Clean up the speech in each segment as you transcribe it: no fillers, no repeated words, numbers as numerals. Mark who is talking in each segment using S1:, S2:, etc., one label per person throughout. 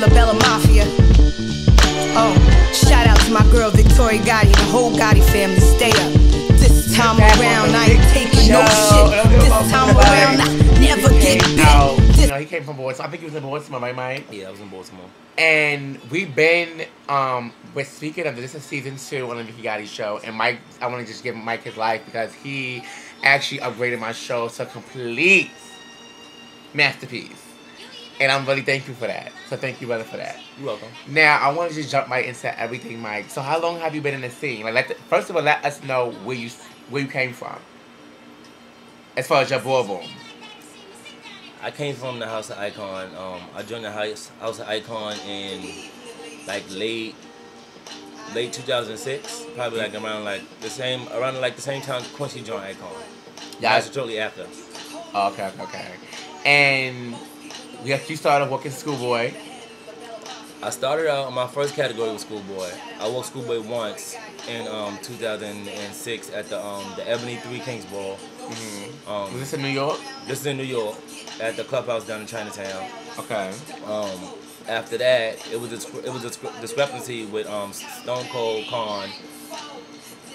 S1: La Bella Mafia. Oh, shout out to my girl Victoria Gotti, the whole Gotti family. Stay up. This time around, I ain't taking no shit. This time around, I never get bit.
S2: You know, he came from Baltimore. I think he was in Baltimore, right, Mike?
S3: Yeah, I was in Baltimore.
S2: And we've been, we're speaking of this is season 2 on the Vicky Gotti show. And Mike, I want to just give Mike his life because he actually upgraded my show to a complete masterpiece. And I'm really thankful for that. So thank you, brother, for that.
S3: You're welcome.
S2: Now, I want to just jump right into everything, Mike. So how long have you been in the scene? Like, first of all, let us know where you came from. As far as your boom.
S3: I came from the House of Icon. I joined the House of Icon in like late 2006, probably like around the same time Quincy joined Icon. Yeah, shortly after.
S2: Okay. And you started working Schoolboy.
S3: I started out, my first category was Schoolboy. I worked Schoolboy once in 2006 at the Ebony 3 Kings Ball.
S2: Was this in New York?
S3: This is in New York at the clubhouse down in Chinatown.
S2: Okay.
S3: After that, it was a discrepancy with Stone Cold Khan.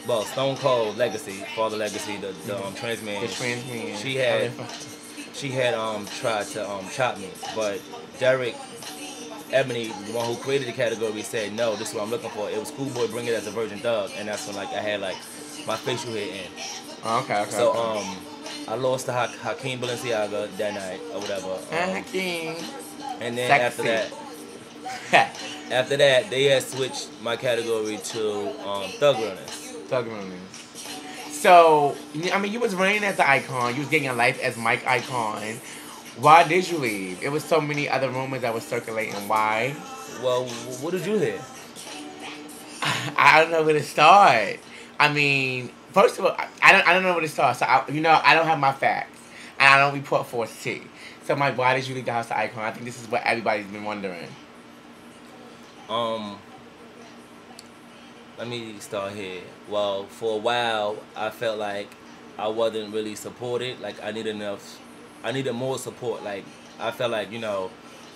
S3: Well, Stone Cold Legacy, Father Legacy, the trans man.
S2: The trans man.
S3: She had tried to chop me, but Derek Ebony, the one who created the category, said no. This is what I'm looking for. It was Schoolboy Bring It as a Virgin Thug, and that's when I had my facial hair in.
S2: Okay.
S3: So I lost to Hakeem Balenciaga that night or whatever.
S2: Hakeem.
S3: And then
S2: Sexy.
S3: after that, they had switched my category to Thug Realness.
S2: Thug Realness. So, I mean, you was reigning as the icon. You was getting a life as Mike Icon. Why did you leave? It was so many other rumors that were circulating. Why?
S3: Well, what did you hear?
S2: I don't know where to start. I mean, first of all, I don't know where to start. So, I don't have my facts. And I don't report Force T. So, Mike, why did you leave the House of Icon? I think this is what everybody's been wondering.
S3: Let me start here. Well, for a while, I felt like I wasn't really supported. Like, I needed more support. Like, I felt like,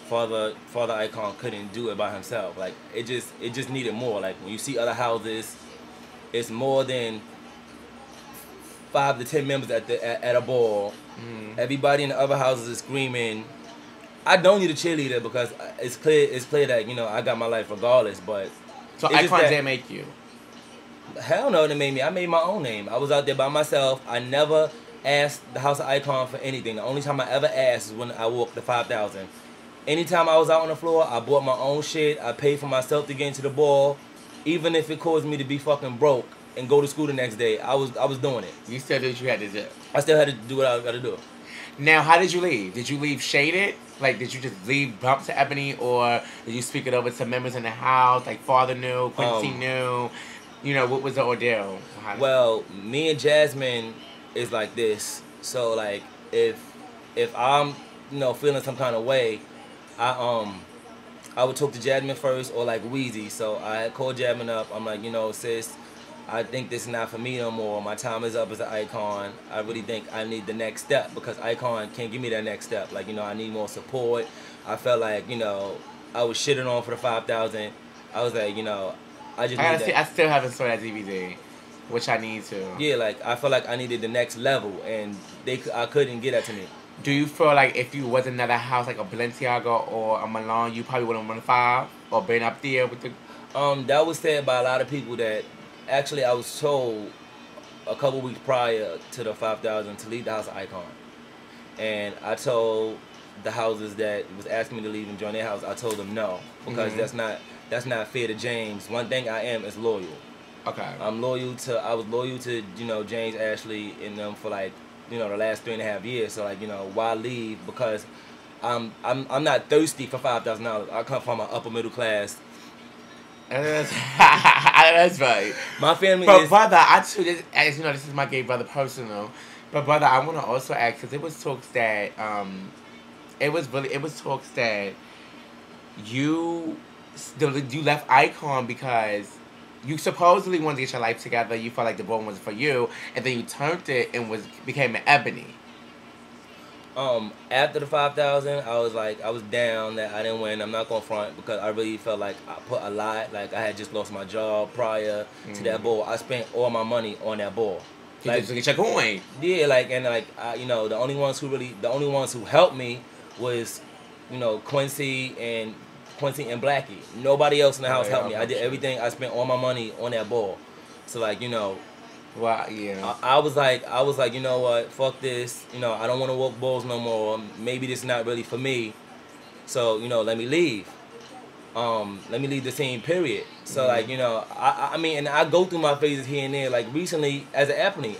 S3: Father Icon couldn't do it by himself. Like, it just needed more. Like, when you see other houses, it's more than 5 to 10 members at a ball. Everybody in the other houses is screaming. I don't need a cheerleader because it's clear that I got my life regardless. But
S2: so Icon didn't make you.
S3: Hell no, they made me. I made my own name. I was out there by myself. I never asked the House of Icon for anything. The only time I ever asked is when I walked the 5,000. Anytime I was out on the floor, I bought my own shit. I paid for myself to get into the ball, even if it caused me to be fucking broke and go to school the next day. I was doing it.
S2: You said that you had to do.
S3: I still had to do what I got to do.
S2: Now, how did you leave? Did you leave shaded? Like, did you just leave bump to Ebony, or did you speak it over to members in the house? Like, Father knew, Quincy knew. What was the ordeal?
S3: Well, me and Jasmine is like this. So, like, if I'm, feeling some kind of way, I would talk to Jasmine first, or like Weezy. So I called Jasmine up. I'm like, sis, I think this is not for me no more. My time is up as an icon. I really think I need the next step because Icon can't give me that next step. Like, I need more support. I felt like, I was shitting on for the 5,000. I was like, I just need that.
S2: I still haven't saw that DVD, which I need to.
S3: Yeah, like, I felt like I needed the next level, and I couldn't get that to me.
S2: Do you feel like if you was another house, like a Balenciaga or a Milan, you probably wouldn't run 5 or been up there with the...
S3: That was said by a lot of people that... Actually, I was told a couple weeks prior to the 5,000 to leave the House of Icon. And I told the houses that was asking me to leave and join their house, I told them no. Because that's not fair to James. One thing I am is loyal. Okay. I was loyal to, James, Ashley, and them for like, the last 3.5 years. So like, why leave? Because I'm not thirsty for $5,000. I come from an upper middle class.
S2: That's right.
S3: My family
S2: but brother, this is my gay brother personal. But brother, I want to also ask, because it was talks that you left Icon because you supposedly wanted to get your life together. You felt like the ball wasn't for you, and then you turned it and became an Ebony.
S3: After the 5,000, I was like, I was down that I didn't win. I'm not gonna front because I really felt like I put a lot. Like I had just lost my job prior to that ball. I spent all my money on that ball.
S2: You just get your coin.
S3: Yeah, like and like you know, the only ones who helped me was, you know, Quincy and Blackie. Nobody else in the house helped me. I did everything. I spent all my money on that ball. So like, you know.
S2: Wow, yeah.
S3: I was like, you know what, fuck this. You know, I don't want to walk balls no more. Maybe this is not really for me. So, you know, let me leave. Let me leave the scene, period. So, like, you know, I mean, and I go through my phases here and there. Like, recently, as an Ebony,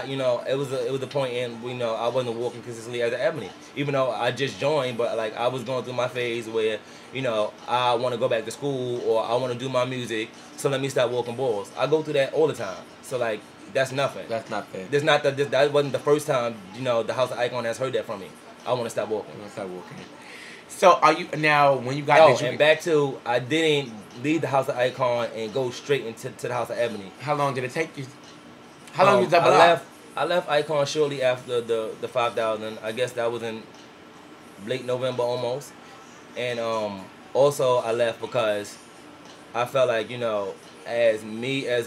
S3: you know, it was a point in, you know, I wasn't walking consistently as an Ebony. Even though I just joined, but, like, I was going through my phase where, you know, I want to go back to school or I want to do my music, so let me stop walking balls. I go through that all the time. So, like, that's nothing.
S2: That's nothing.
S3: That wasn't the first time, you know, the House of Icon has heard that from me. I want to stop walking.
S2: I want to stop walking. So, are you, now, when you got...
S3: back to, I didn't leave the House of Icon and go straight into the House of Ebony.
S2: How long did it take you? How long did you double up?
S3: I left Icon shortly after the 5,000. I guess that was in late November almost. And also I left because I felt like, you know, as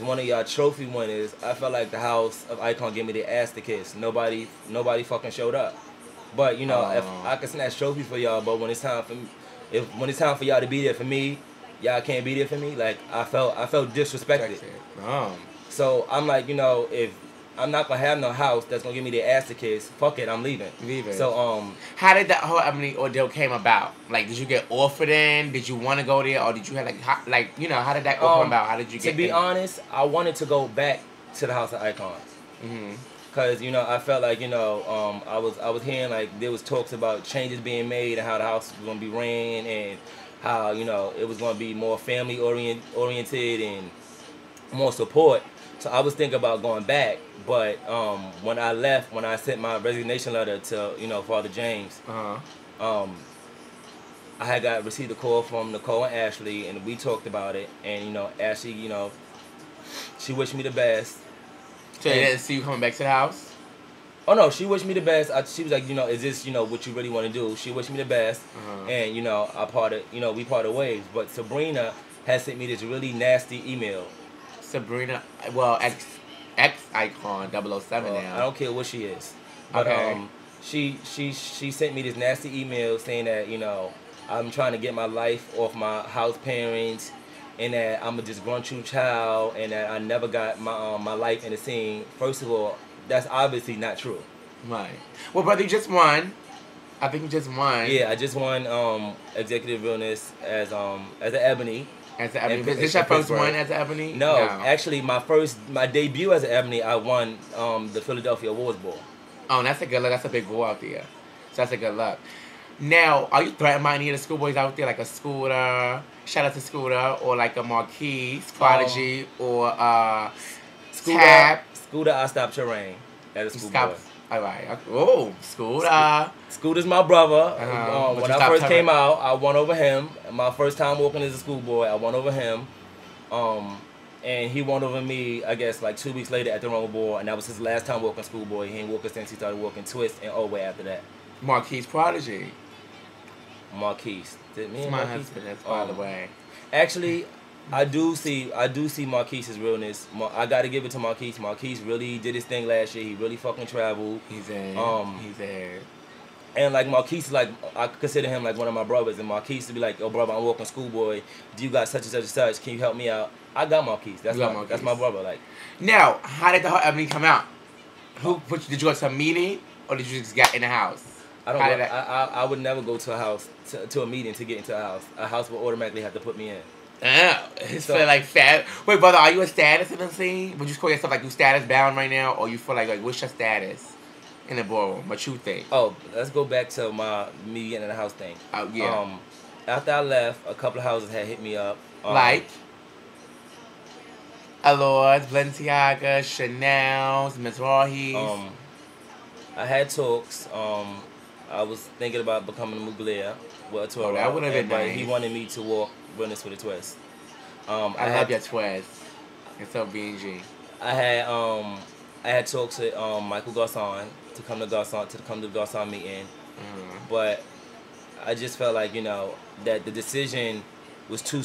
S3: one of y'all trophy winners, I felt like the House of Icon gave me the ass to kiss. Nobody fucking showed up. But you know, if I could snatch trophies for y'all, but when it's time for y'all to be there for me, y'all can't be there for me. Like I felt disrespected. So I'm like, you know, if I'm not gonna have no house that's gonna give me the ass to kiss, fuck it, I'm leaving. So
S2: how did that whole Ebony ordeal came about? Like, did you get offered in? Did you want to go there, or did you have like you know, how did that come about? How did you get?
S3: To be honest, I wanted to go back to the House of Icons. Cause you know, I felt like, you know, I was hearing like there was talks about changes being made and how the house was gonna be ran and how, you know, it was gonna be more family oriented and more support. So I was thinking about going back, but when I left, when I sent my resignation letter to, you know, Father James, I had received a call from Nicole and Ashley, and we talked about it. And you know, Ashley, you know, she wished me the best.
S2: So they didn't see you coming back to the house?
S3: Oh no, she wished me the best. She was like, you know, is this, you know, what you really want to do? She wished me the best, and you know, we parted ways. But Sabrina has sent me this really nasty email.
S2: Sabrina, well, ex icon 007 now.
S3: I don't care what she is. But she sent me this nasty email saying that, you know, I'm trying to get my life off my house parents, and that I'm a disgruntled child, and that I never got my life in the scene. First of all, that's obviously not true.
S2: Right. Well, brother, you just won. I think you just won.
S3: Yeah, I just won Executive Realness as an Ebony.
S2: As an Ebony. Is this your first one as an Ebony?
S3: No, actually, my debut as an Ebony, I won the Philadelphia Awards Bowl.
S2: Oh, that's a good luck. That's a big ball out there. So that's a good luck. Now, are you threatened by any of the schoolboys out there, like a Scooter, shout out to Scooter, or like a Marquise, Prodigy, or Tab?
S3: Scooter, I stopped your reign at a schoolboy.
S2: All right. Oh, Scooter.
S3: Scooter's my brother.
S2: When
S3: I first came out, I won over him. My first time walking as a schoolboy, I won over him. And he won over me, I guess, like 2 weeks later at the Rumble Bowl, and that was his last time walking schoolboy. He ain't walking since he started walking Twist and Way after that.
S2: Marquise Prodigy.
S3: Marquise.
S2: It's my husband, that's by the way.
S3: Actually, I do see Marquise's realness. I gotta give it to Marquise. Marquise really did his thing last year. He really fucking traveled.
S2: He's there. He's there.
S3: And like Marquise is like, I consider him like one of my brothers. And Marquise to be like, yo brother, I'm walking schoolboy. Do you got such and such and such? Can you help me out? I got Marquise. That's my brother. Like,
S2: now, how did the whole Ebony come out? Did you go to a meeting or did you just get in the house?
S3: I would never go to a house to a meeting to get into a house. A house would automatically have to put me in.
S2: It's so, like fat. Wait, brother, are you a status in the scene? Would you call yourself like you status bound right now, or you feel like what's your status in the ballroom? What you think?
S3: Oh, let's go back to me getting in the house thing.
S2: Oh yeah.
S3: After I left, a couple of houses had hit me up.
S2: Like Allures, Balenciaga, Chanel's, Miss Rawhees.
S3: I had talks. I was thinking about becoming a Mugler with a tour.
S2: That would have been
S3: but
S2: nice.
S3: He wanted me to walk Realness with a Twist.
S2: I love your twist. It's so BG.
S3: I had talks with Michael Garcon to come to Garcon meeting, but I just felt like, you know, that the decision was too.